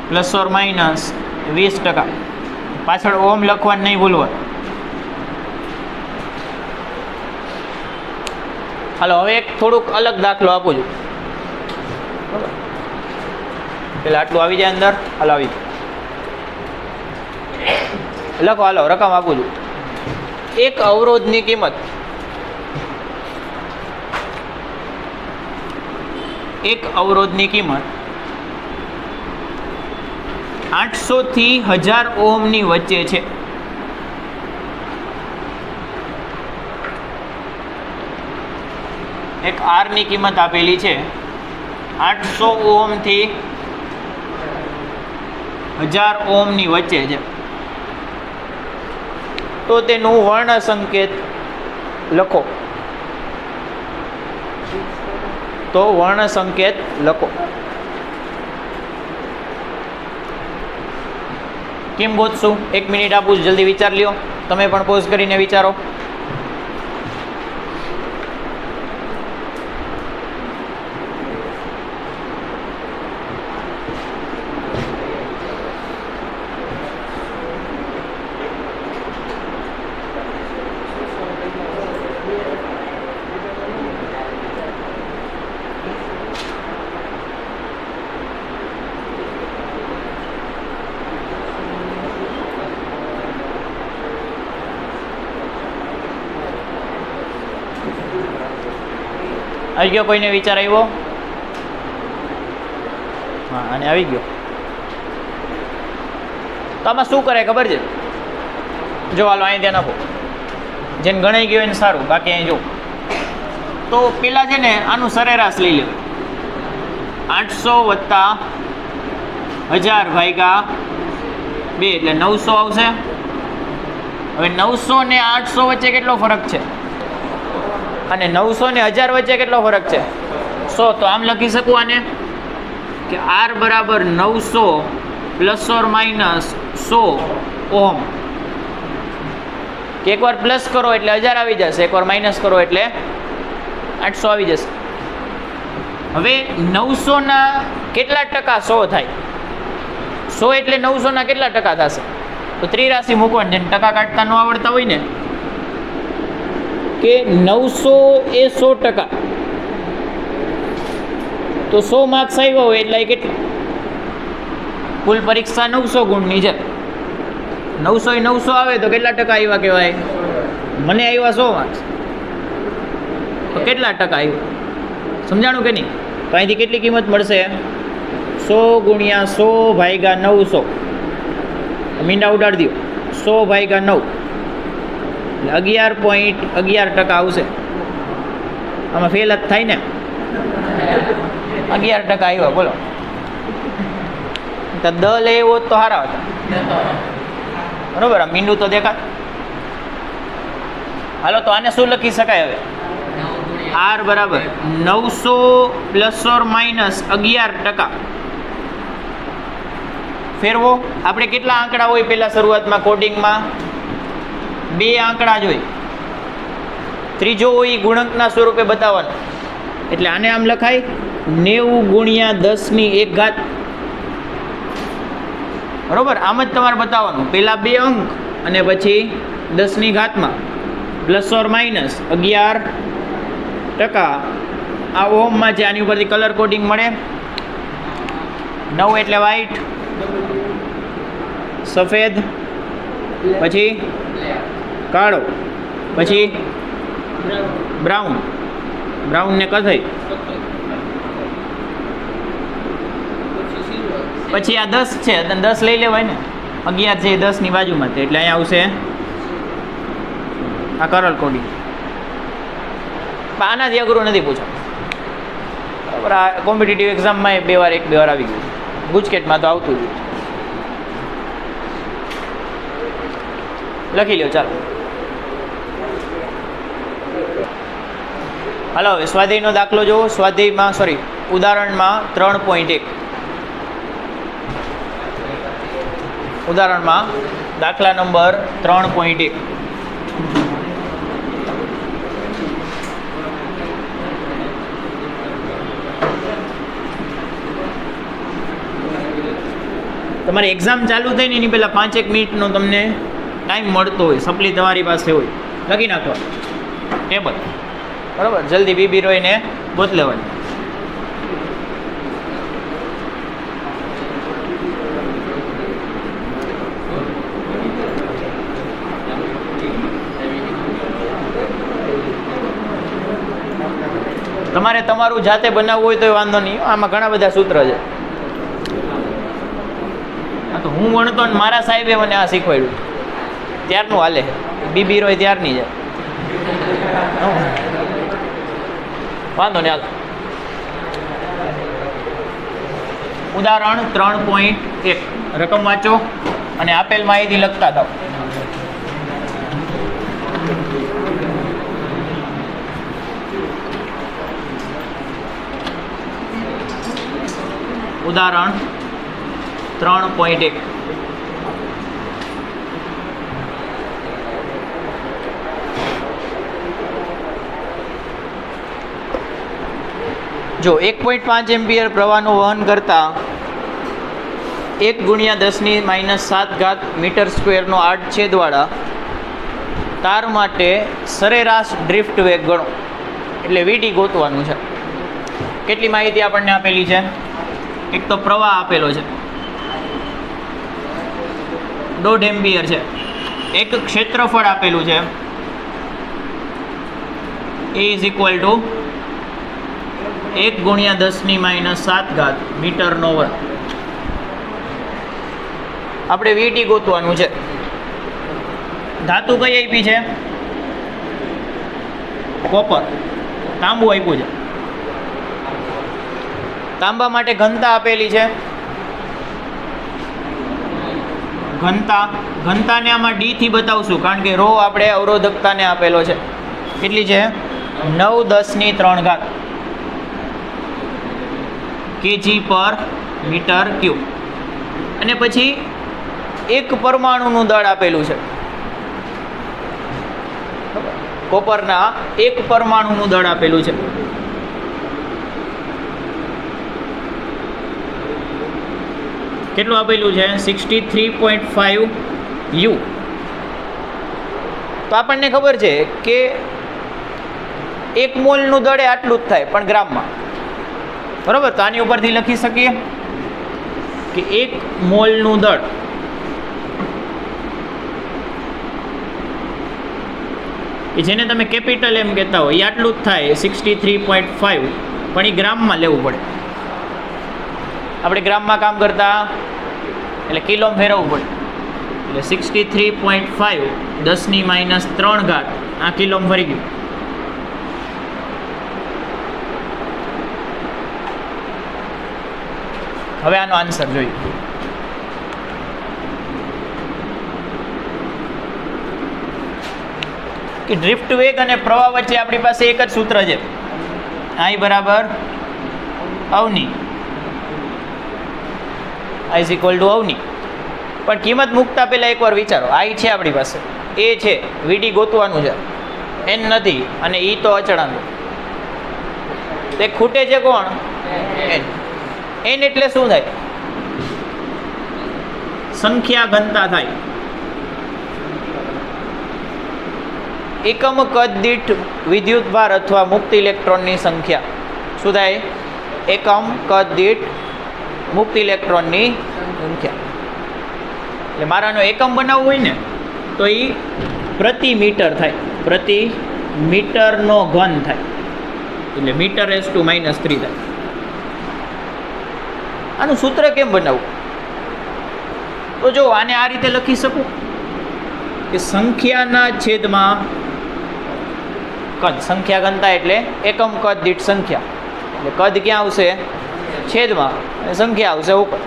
પ્લસ ઓર માઇનસ 20%. પાછળ ઓમ લખવાનું નહીં ભૂલવા. હાલો, હવે એક થોડુંક અલગ દાખલો આપું છું. પેલા આટલું આવી જાય અંદર. હાલો, આવી લખો. હાલો, રકમ આપું છું. એક અવરોધની કિંમત, એક અવરોધની કિંમત 800 થી 1000 ઓહમની વચ્ચે છે. એક આર ની કિંમત આપેલી છે 800 ઓહમ થી 1000 ઓહમની વચ્ચે છે. તો તેનું વર્ણ સંકેત લખો. તો વર્ણ સંકેત લખો. કેમ ગોતશું? 1 મિનિટ આપું, જલ્દી વિચાર લ્યો. તમે પણ પોઝ કરીને વિચારો. આવી ગયો? કોઈને વિચાર આવ્યો? હા, અને આવી ગયો. તો આમાં શું કરે ખબર છે? જો હાલો અહીં ધ્યાન આપો. જેને ગણાઈ ગયો એને સારું, બાકી અહીં જો. તો પેલા છે ને આનું સરેરાશ લઈ લેવું. 800 + 1000 ભાગ્યા 2 એટલે 900 આવશે. હવે 900 ને 800 વચ્ચે કેટલો ફરક છે અને 900 ને 1000 વચ્ચે કેટલો ફરક છે? 100. તો આમ લખી શકું આને કે R બરાબર 900 પ્લસ ઓર માઇનસ 100 ઓહમ. કે એકવાર પ્લસ કરો એટલે 1000 આવી જશે, એકવાર માઇનસ કરો એટલે 800 આવી જશે. હવે 900 ના કેટલા ટકા 100 થાય? 100 એટલે 900 ના કેટલા ટકા થશે? તો ત્રિરાશિ મૂકવાની, જેને ટકા કાઢતા ન આવડતા હોય ને, કે 900 એ 100%, તો 100 માર્ક્સ આવ્યા હોય એટલે કેટલી? કુલ પરીક્ષા 900 ગુણની છે. 900 એ 900 આવે તો કેટલા ટકા આવ્યા કહેવાય? મને આવ્યા 100 માર્ક્સ, તો કેટલા ટકા આવ્યું? સમજાણું કે નહીં? તો અહીંથી કેટલી કિંમત મળશે? 100 ગુણ્યા 100 ભાગ્યા 900. મીંડા ઉડાડી દો. 100 ભાગ્યા 9 એટલે 11.11% આવશે. આમાં ફેલ જ થાય ને. 11% આવ્યા. બોલો, તો દ લેવો તો સારા હતા. બરોબર, આ મીંડું તો દેખાય. હાલો, તો આને શું લખી શકાય હવે? R બરાબર 900 પ્લસ ઓર માઇનસ 11%. ફેરવો. આપણે કેટલા આંકડા હોય પહેલા શરૂઆતમાં કોડિંગમાં? 2 આંકડા જ હોય. ત્રીજો હોય ગુણકના સ્વરૂપે બતાવવાનો, એટલે આને આમ લખાય 90 ગુણ્યા 10⁻1. બરોબર, આમ જ તમારે બતાવવાનું. પહેલા 2 અંક અને પછી 10⁻, પ્લસ ઓર માઇનસ 11%. આ ઓહમમાં છે. આની ઉપરથી કલર કોડિંગ મળે. 9 એટલે વ્હાઈટ, સફેદ, પછી કાળો, પછી બ્રાઉન, બ્રાઉન ને કથઈ, પછી આ 10 છે, 10 લઈ લેવાય ને. 11 છે 10 ની બાજુમાં, એટલે અહીંયા આવશે આ કલર કોડિંગ. આનાથી અઘરું નથી પૂછો. બરાબર, આ કોમ્પિટિટિવ એક્ઝામમાં 2 વાર 1-2 વાર આવી ગયું. ગુજકેટમાં તો આવતું જ. લખી લો, ચાલો. હાલો, હવે સ્વાધ્યાયનો દાખલો જોવો. સ્વાધ્યાયમાં ઉદાહરણમાં 3.1. ઉદાહરણમાં દાખલા નંબર 3.1. તમારી એક્ઝામ ચાલુ થઈ ને એની પહેલાં 5-1 મિનિટનો તમને ટાઈમ મળતો હોય, સપ્લી તમારી પાસે હોય, લખી નાખવા ટેબલ. બરાબર, જલ્દી બીબી રોઈને ગોત લેવાની. તમારે તમારું જાતે બનાવવું હોય તો વાંધો નહીં. આમાં ઘણા બધા સૂત્ર છે. તો હું ભણતો ને મારા સાહેબે મને આ શીખવાડ્યું, ત્યારનું હાલે. બીબી રોય ત્યારની છે. વાંધો નહીં, હાલ. ઉદાહરણ 3.1. રકમ વાંચો અને આપેલ માહિતી લખતા થાવ. ઉદાહરણ 3.1. જો 1.5 એમ્પિયર પ્રવાહનું વહન કરતા 1 ગુણ્યા 10⁻7 મીટર સ્ક્વેરનો આડછેદવાળા તાર માટે સરેરાશ ડ્રિફ્ટ વેગ ગણો. એટલે વીટી ગોતવાનું છે. કેટલી માહિતી આપણને આપેલી છે? એક તો પ્રવાહ આપેલો છે 1.5 એમ્પિયર છે. એક ક્ષેત્રફળ આપેલું છે A = 1 ગુણ્યા 10⁻7 મીટરનો વર્ગ. આપણે વીટી ગોતવાનું છે. ધાતુ કઈ આપી છે? કોપર. તાંબુ આપ્યું છે. તાંબા માટે ઘનતા આપેલી છે ઘનતાને આમાં ડી થી બતાવશું, કારણ કે રો આપણે અવરોધકતાને આપેલો છે. કેટલી છે? 9×10⁻³ kg/m³. અને પછી એક પરમાણુનું દળ આપેલું છે, કોપરના એક પરમાણુનું દળ આપેલું છે. કેટલું આપેલું છે? 63.5 U. તો આપણને ખબર છે કે 1 મોલનું દળ એ આટલું જ થાય, પણ ગ્રામમાં. બરાબર? તો આની ઉપરથી લખી શકીએ કે 1 મોલનું દળ કે જેને તમે કેપિટલ એમ કહેતા હોય એ આટલું જ થાય, 63.5, પણ એ ગ્રામમાં લેવું પડે. આપણે ગ્રામમાં કામ કરતા એટલે કિલોમાં ફેરવવું પડે. એટલે 63.5 10⁻³ આ કિલોમાં ફરી ગયું. હવે આનો આન્સર જોઈએ. કે ડ્રિફ્ટ વેગ અને પ્રવાહ વચ્ચે આપણી પાસે એક જ સૂત્ર છે, I બરાબર અવની, I = અવની. પણ કિંમત મૂકતા પહેલા એકવાર વિચારો, I છે આપણી પાસે, A છે, VD ગોતવાનું છે, N નથી, અને E તો અચળાંક. તે ખૂટે છે કોણ? N. N એટલે શું થાય? સંખ્યા ઘનતા થાય. એકમ કદ દીઠ વિદ્યુત ભાર અથવા મુક્ત ઇલેક્ટ્રોનની સંખ્યા. શું થાય? એકમ કદ દીઠ મુક્ત ઇલેક્ટ્રોનની સંખ્યા. એટલે મારાનો એકમ બનાવવું હોય ને તો એ પ્રતિ મીટર થાય, પ્રતિ મીટરનો ઘન થાય, એટલે m⁻³ થાય. આનું સૂત્ર કેમ બનાવવું? તો જો આને આ રીતે લખી શકું કે સંખ્યાના છેદમાં કદ. સંખ્યા ઘનતા એટલે એકમ કદ દીઠ સંખ્યા, એટલે કદ ક્યાં આવશે? છેદમાં, અને સંખ્યા આવશે ઉપર.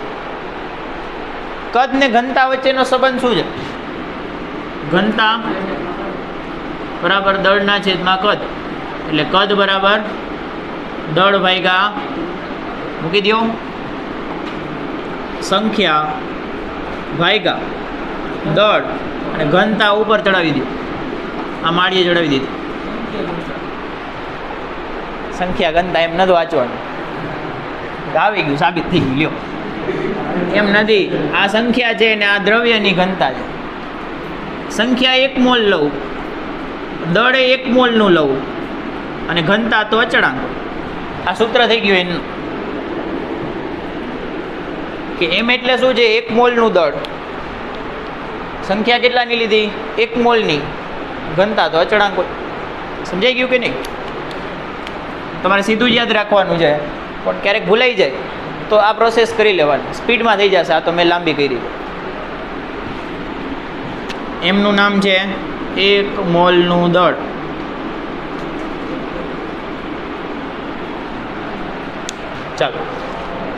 કદ ને ઘનતા વચ્ચેનો સંબંધ શું છે? ઘનતા બરાબર દળના છેદમાં કદ, એટલે કદ બરાબર દળ ભાગ્યા મૂકી દો સંખ્યા ભાગ્યા દળ, અને ઘનતા ઉપર ચડાવી દો. આ માળીએ ચડાવી દીધી. સંખ્યા ઘનતા એમ નથી વાંચવાનું, આવી ગયું, સાબિત થઈ ગયું. લ્યો, એમ નથી. આ સંખ્યા છે ને આ દ્રવ્યની ઘનતા છે. સંખ્યા 1 મોલ લઉં, દળે 1 મોલનું લઉં, અને ઘનતા તો અચળાંક. આ સૂત્ર થઈ ગયું એનું. કે એમ એટલે શું છે? 1 મોલનું દળ. સંખ્યા કેટલાની લીધી? 1 મોલની. ઘનતા તો અચળાંક હોય. સમજાઈ ગયું કે નહીં? તમારે સીધું જ યાદ રાખવાનું છે, પણ ક્યારેક ભૂલાઈ જાય તો આ પ્રોસેસ કરી લેવાની, સ્પીડમાં થઈ જશે. આ તો મેં લાંબી કરી. એમનું નામ છે 1 મોલનું દળ. ચાલો,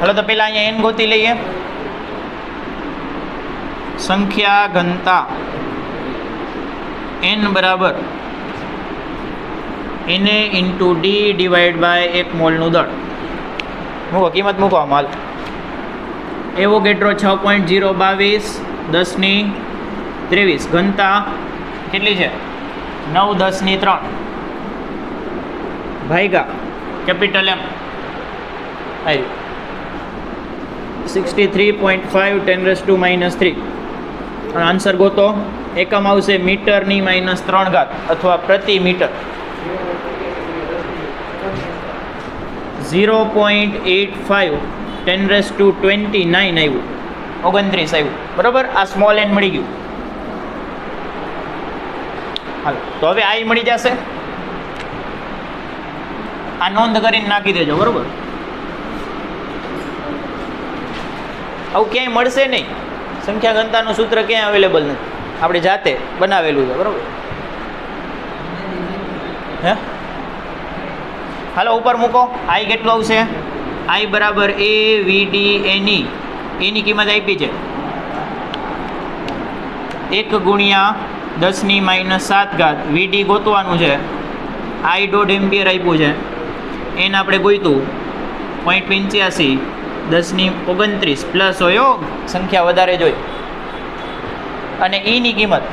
હાલો તો પહેલાં અહીંયા n ગોતી લઈએ. સંખ્યા ઘનતા n બરાબર Na × D / 1 મોલનું દળ. મૂકો, કિંમત મૂકો આમાં. એવોગેડ્રો 6.022 10⁻23. ઘનતા કેટલી છે? 9×10⁻³ ભાગ્યા કેપિટલ M. 63.5 10⁻³ આન્સર ગોતો. એકમ આવશે m⁻³ અથવા પ્રતિ મીટર. 0.85 10⁻29 આવ્યું, 29 આવ્યું. બરાબર? આ સ્મોલ n મળી ગયું. હાલો, તો હવે I મળી જશે. આ નોંધ કરીને નાખી દેજો. બરાબર? આવું ક્યાંય મળશે નહીં. સંખ્યા ઘનતાનું સૂત્ર ક્યાંય અવેલેબલ નથી, આપણે જાતે બનાવેલું છે. બરાબર? હે, હાલો ઉપર મૂકો. I કેટલું આવશે? I બરાબર AVD એની કિંમત આપી છે 1 ગુણ્યા 10⁻⁷ વીડી ગોતવાનું છે. I.1 એમ્પિયર આપ્યું છે, એને આપણે ગોઈતું 0.85 10⁻29 પ્લસ હોય સંખ્યા વધારે જોઈ, અને ઈની કિંમત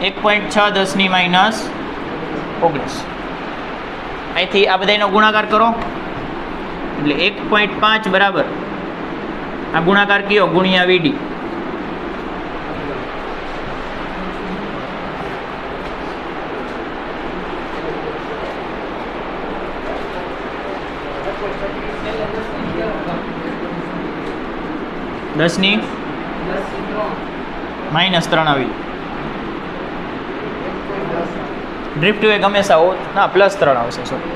1.6 10⁻19. અહીંથી આ બધાનો ગુણાકાર કરો એટલે 1.5 બરાબર આ ગુણાકાર કયો ગુણ્યા વીડી. -3 આવી. ડ્રિફ્ટ એક હંમેશા ના +3 આવશે. સોરી,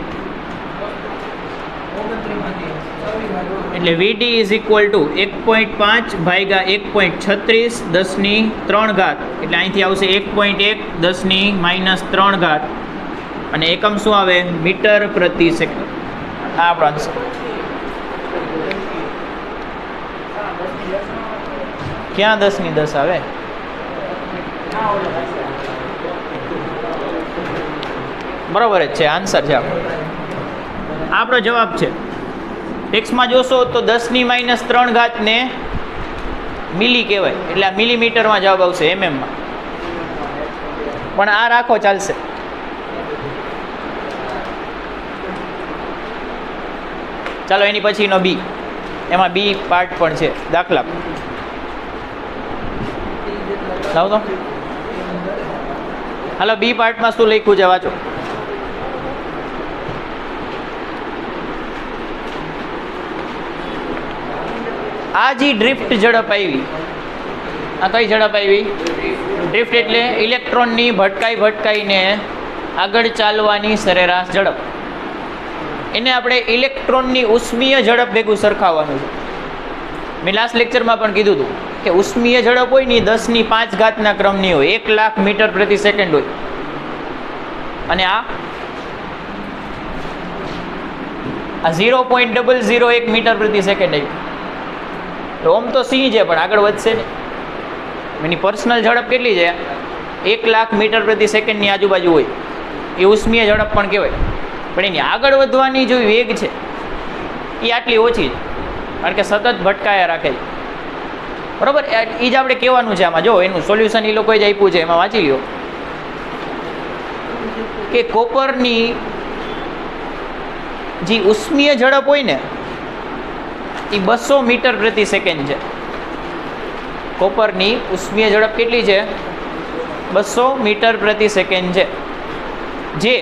એટલે વીડી ઇઝ ઇક્વલ ટુ 1.5 ભાગ્યા 1.36 10⁻3, એટલે અહીંથી આવશે 1.1 10⁻3, અને એકમ શું આવે? મીટર પ્રતિ સેકન્ડ. આ આપણો આન્સર. ક્યાં 10⁻10 આવે? બરાબર જ છે, આન્સર છે આપણો જવાબ છે. ટેક્સમાં જોશો તો 10⁻3 ને મિલી કહેવાય, એટલે આ મિલીમીટરમાં જવાબ આવશે, એમએમમાં. પણ આ રાખો ચાલશે. ચાલો એની પછીનો બી, એમાં બી પાર્ટ પણ છે. દાખલા લાવ તો. હાલો, બી પાર્ટમાં શું લખ્યું છે વાંચો. આ જે ડ્રિફ્ટ ઝડપ આવી, આ કઈ ઝડપ આવી? ડ્રિફ્ટ એટલે ઇલેક્ટ્રોનની ભટકાઈને આગળ ચાલવાની સરેરાશ ઝડપ. એને આપણે ઇલેક્ટ્રોનની ઉષ્મીય ઝડપ ભેગું સરખાવવાનું છે. મેં લાસ્ટ લેક્ચરમાં પણ કીધું હતું કે ઉષ્મીય ઝડપ હોય ને 10⁵ ક્રમની હોય, 1,00,000 મીટર પ્રતિ સેકન્ડ હોય. અને આ 0.001 મીટર પ્રતિ સેકન્ડ આવી. તો ઓમ તો સિંહ છે, પણ આગળ વધશે ને. એની પર્સનલ ઝડપ કેટલી છે? 1,00,000 મીટર પ્રતિ સેકન્ડની આજુબાજુ હોય. એ ઉષ્મીય ઝડપ પણ કહેવાય. પણ એની આગળ વધવાની જો વેગ છે એ આટલી ઓછી છે, કારણ કે સતત ભટકાયા રાખે છે. બરાબર, એ જ આપણે કહેવાનું છે આમાં. જો એનું સોલ્યુશન એ લોકોએ જ આપ્યું છે, એમાં વાંચી લ્યો કે કોપરની જે ઉષ્મીય ઝડપ હોય ને એ 200 મીટર પ્રતિ સેકન્ડ છે. કોપરની ઉષ્મીય ઝડપ કેટલી છે? 200 મીટર પ્રતિ સેકન્ડ છે, જે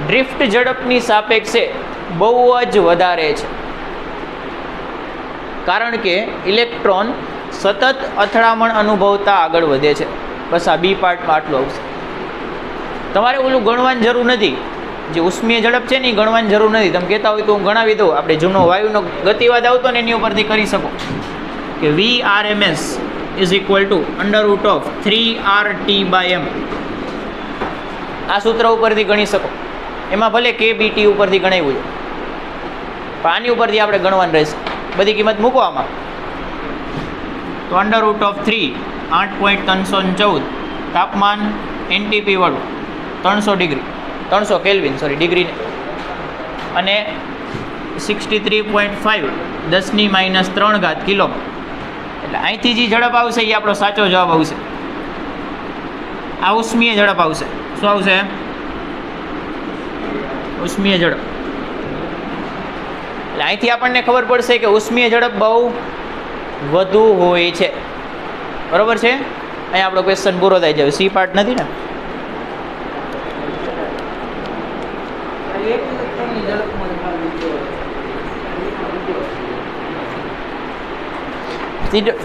ડ્રિફ્ટ ઝડપની સાપેક્ષે બહુ જ વધારે છે, કારણ કે ઇલેક્ટ્રોન સતત અથડામણ અનુભવતા આગળ વધે છે. બસ આ બી પાર્ટમાં આટલું આવશે. તમારે ઓલું ગણવાની જરૂર નથી, જે ઉષ્મીય ઝડપ છે ને એ ગણવાની જરૂર નથી. તમે કહેતા હોય તો હું ગણાવી દઉં. આપણે જૂનો વાયુનો ગતિવાદ આવતો ને એની ઉપરથી કરી શકો કે VRMS is equal two √3RT/m. આ સૂત્ર ઉપરથી ગણી શકો. એમાં ભલે KBT ઉપરથી ગણાવ્યું છે, પણ આની ઉપરથી આપણે ગણવાનું રહેશે. બધી કિંમત મૂકો આમાં. તો √3 8.314 તાપમાન NTP વાળું 300 ડિગ્રી 300 કેલ્વિન સોરી ડિગ્રી, અને 63.5 10⁻3 કિલો. એટલે અહીંથી જે ઝડપ આવશે એ આપણો સાચો જવાબ આવશે. આ ઉષ્મીય ઝડપ આવશે. શું આવશે? ઉષ્મીય ઝડપ. એટલે અહીંથી આપણને ખબર પડશે કે ઉષ્મીય ઝડપ બહુ વધુ હોય છે. બરોબર છે? અહીંયા આપણો ક્વેશ્ચન પૂરો થાય છે. સી પાર્ટ નથી ને?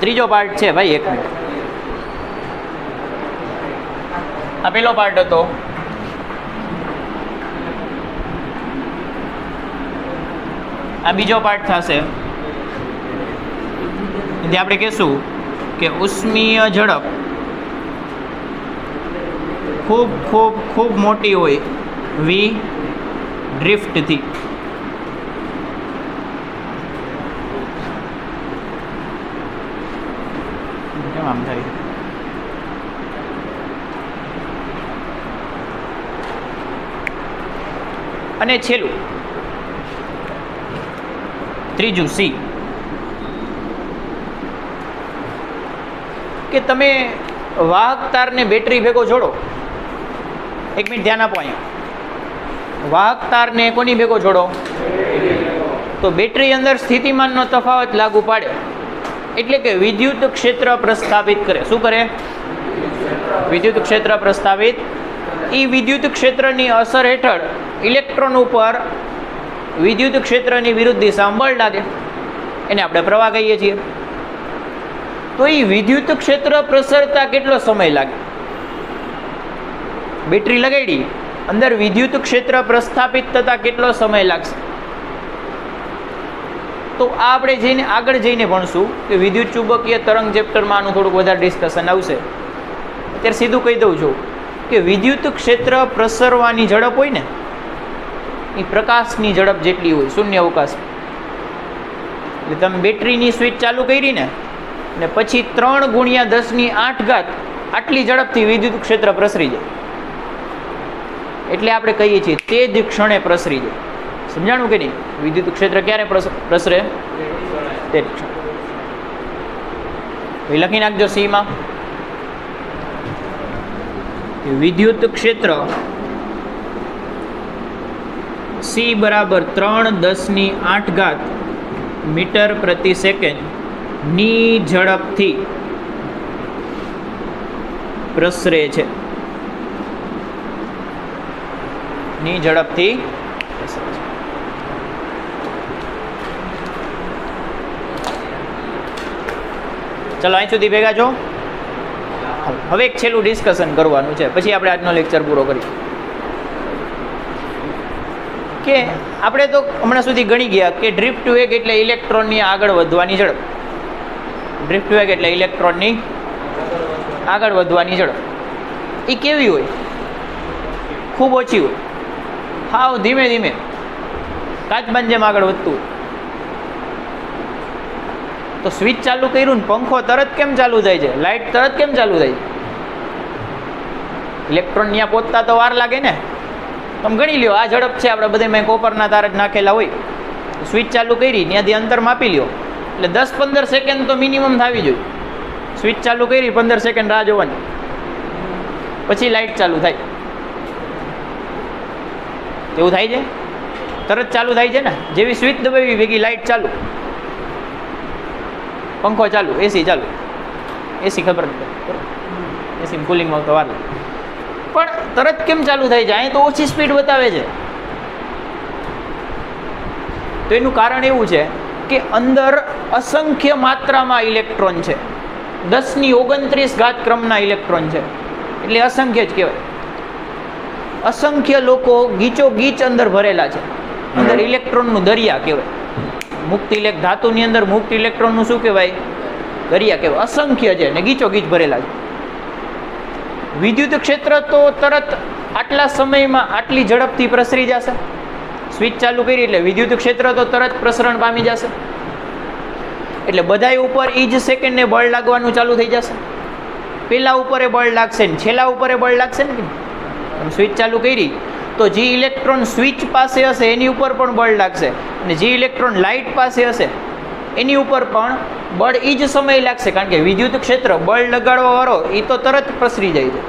ત્રીજો પાર્ટ છે ભાઈ, 1 મિનિટ. આ પેલો પાર્ટ હતો. આ બીજો પાર્ટ થશે. એટલે આપણે કહેશું કે ઉષ્મીય ઝડપ ખૂબ ખૂબ ખૂબ મોટી હોય વી ડ્રિફ્ટથી. કેમ આમ થાય? અને છેલ્લું ત્રીજું સી, કે તમે વાહક તારને બેટરી ભેગો જોડો. એક મિનિટ ધ્યાન આપો અહીંયા. વાહક તારને કોની ભેગો જોડો? તો બેટરી અંદર સ્થિતિમાનનો તફાવત લાગુ પાડે, એટલે કે વિદ્યુત ક્ષેત્ર પ્રસ્થાપિત કરે. શું કરે? વિદ્યુત ક્ષેત્ર પ્રસ્થાપિત. એ વિદ્યુત ક્ષેત્રની અસર હેઠળ ઇલેક્ટ્રોન ઉપર વિદ્યુત ક્ષેત્રની વિરુદ્ધ દિશામાં બળ લાગે, એને આપણે પ્રવાહ કહીએ છીએ. તો એ વિદ્યુત ક્ષેત્ર પ્રસરતા કેટલો સમય લાગે? બેટરી લગાડી, અંદર વિદ્યુત ક્ષેત્ર પ્રસ્થાપિત થતા કેટલો સમય લાગશે? તો આ આપણે જઈને આગળ જઈને ભણશું કે વિદ્યુત ચુંબકીય તરંગ ચેપ્ટરમાં આનું થોડુંક વધારે ડિસ્કશન આવશે. અત્યારે સીધું કહી દઉં છું કે વિદ્યુત ક્ષેત્ર પ્રસરવાની ઝડપ હોય ને, એ પ્રકાશની ઝડપ જેટલી હોય શૂન્ય અવકાશ. એટલે તમે બેટરીની સ્વિચ ચાલુ કરી ને પછી 3 × 10⁸ આટલી ઝડપથી વિદ્યુત ક્ષેત્ર પ્રસરી જાય. એટલે આપણે કહીએ છીએ તે જ ક્ષણે પ્રસરી જાય. સમજાણું કે નહીં? વિદ્યુત ક્ષેત્ર ક્યારે પ્રસરે? તે જ ક્ષણે. લખી નાખજો સીમાં, વિદ્યુત ક્ષેત્ર સી બરાબર 3×10⁸ મીટર પ્રતિ સેકન્ડ ની ઝડપથી પ્રસરે છે. ની ઝડપથી પ્રસરે છે. ચલો અહીં સુધી ભેગા છો. હવે એક છેલ્લું ડિસ્કશન કરવાનું છે, પછી આપણે આજનો લેક્ચર પૂરો કરીશું. કે આપણે તો હમણાં સુધી ગણી ગયા કે ડ્રિફ્ટ વેગ એટલે ઇલેક્ટ્રોનની આગળ વધવાની ઝડપ. ડ્રિફ્ટ વેગ એટલે ઇલેક્ટ્રોનની આગળ વધવાની ઝડપ. એ કેવી હોય? ખૂબ ઓછી હોય, હાવ ધીમે ધીમે કાચબાન જેમ આગળ વધતું હોય. તો સ્વિચ ચાલુ કર્યું ને પંખો તરત કેમ ચાલુ થાય છે? લાઇટ તરત કેમ ચાલુ થાય છે? ઇલેક્ટ્રોન ત્યાં પહોંચતા તો વાર લાગે ને. તમે ગણી લ્યો, આ ઝડપ છે, આપણે બધામાં કોપરના તાર જ નાખેલા હોય. સ્વિચ ચાલુ કરી ત્યાંથી અંતર માપી લ્યો, એટલે 10-15 સેકન્ડ તો મિનિમમ થવી જોઈએ. સ્વિચ ચાલુ કરી 15 સેકન્ડ રાહ જોવાની, પછી લાઇટ ચાલુ થાય. એવું થાય છે? તરત ચાલુ થાય છે ને. જેવી સ્વિચ દબાવી ભેગી લાઇટ ચાલુ, પંખો ચાલુ, એસી ચાલુ. એસી ખબર નથી, એસી કુલિંગમાં તો વાર લાગે. પણ તરત કેમ ચાલુ થાય છે? અહીં તો ઓછી સ્પીડ બતાવે છે. તો એનું કારણ એવું છે કે અંદર અસંખ્ય માત્રામાં ઇલેક્ટ્રોન છે. 10⁻29 ક્રમના ઇલેક્ટ્રોન છે, એટલે અસંખ્ય જ કહેવાય. અસંખ્ય લોકો ગીચો ગીચ અંદર ભરેલા છે. અંદર ઇલેક્ટ્રોનનું દરિયા કહેવાય. મુક્ત ધાતુની અંદર મુક્ત ઇલેક્ટ્રોનનું શું કહેવાય? દરિયા કહેવાય. અસંખ્ય છે ને ગીચો ગીચ ભરેલા છે. વિદ્યુત ક્ષેત્ર તો તરત આટલા સમયમાં આટલી ઝડપથી પ્રસરી જશે. સ્વિચ ચાલુ કરી એટલે વિદ્યુત ક્ષેત્ર તો તરત પ્રસરણ પામી જશે. એટલે બધાય ઉપર એ જ સેકન્ડને બળ લાગવાનું ચાલુ થઈ જશે. પહેલા ઉપરે બળ લાગશે ને છેલ્લા ઉપરે બળ લાગશે ને. સ્વિચ ચાલુ કરી તો જે ઇલેક્ટ્રોન સ્વિચ પાસે હશે એની ઉપર પણ બળ લાગશે, અને જે ઇલેક્ટ્રોન લાઇટ પાસે હશે એની ઉપર પણ બળ એ જ સમય લાગશે. કારણ કે વિદ્યુત ક્ષેત્ર બળ લગાડવા વાળો એ તો તરત પ્રસરી જાય છે.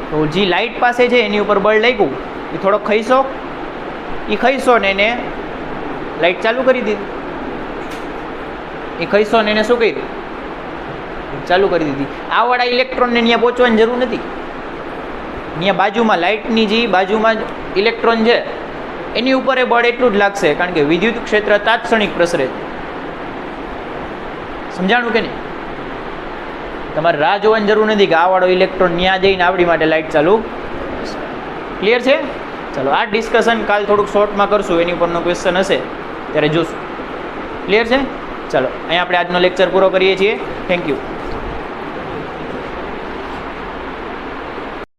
તો જે લાઇટ પાસે છે એની ઉપર બળ લાગ્યું, એ થોડોક ખઈશો, એ ખઈશો ને એને લાઇટ ચાલુ કરી દીધી. એ ખઈશો ને એને શું કર્યું? ચાલુ કરી દીધી. આ વાળા ઇલેક્ટ્રોનને ત્યાં પહોંચવાની જરૂર નથી. ત્યાં બાજુમાં લાઇટની જે બાજુમાં જ ઇલેક્ટ્રોન છે એની ઉપર એ બળ એટલું જ લાગશે, કારણ કે વિદ્યુત ક્ષેત્ર તાત્ક્ષણિક પ્રસરે. સમજાણું કે નહીં? તમારે રાહ જોવાની જરૂર નથી કે આ વાળો ઇલેક્ટ્રોન ત્યાં જઈને આપણી માટે લાઇટ ચાલુ. ક્લિયર છે? ચલો, આ ડિસ્કશન કાલ થોડુંક શોર્ટમાં કરશું, એની ઉપરનો ક્વેશ્ચન હશે ત્યારે જોશું. ક્લિયર છે? ચલો, અહીંયા આપણે આજનો લેક્ચર પૂરો કરીએ છીએ. Thank you.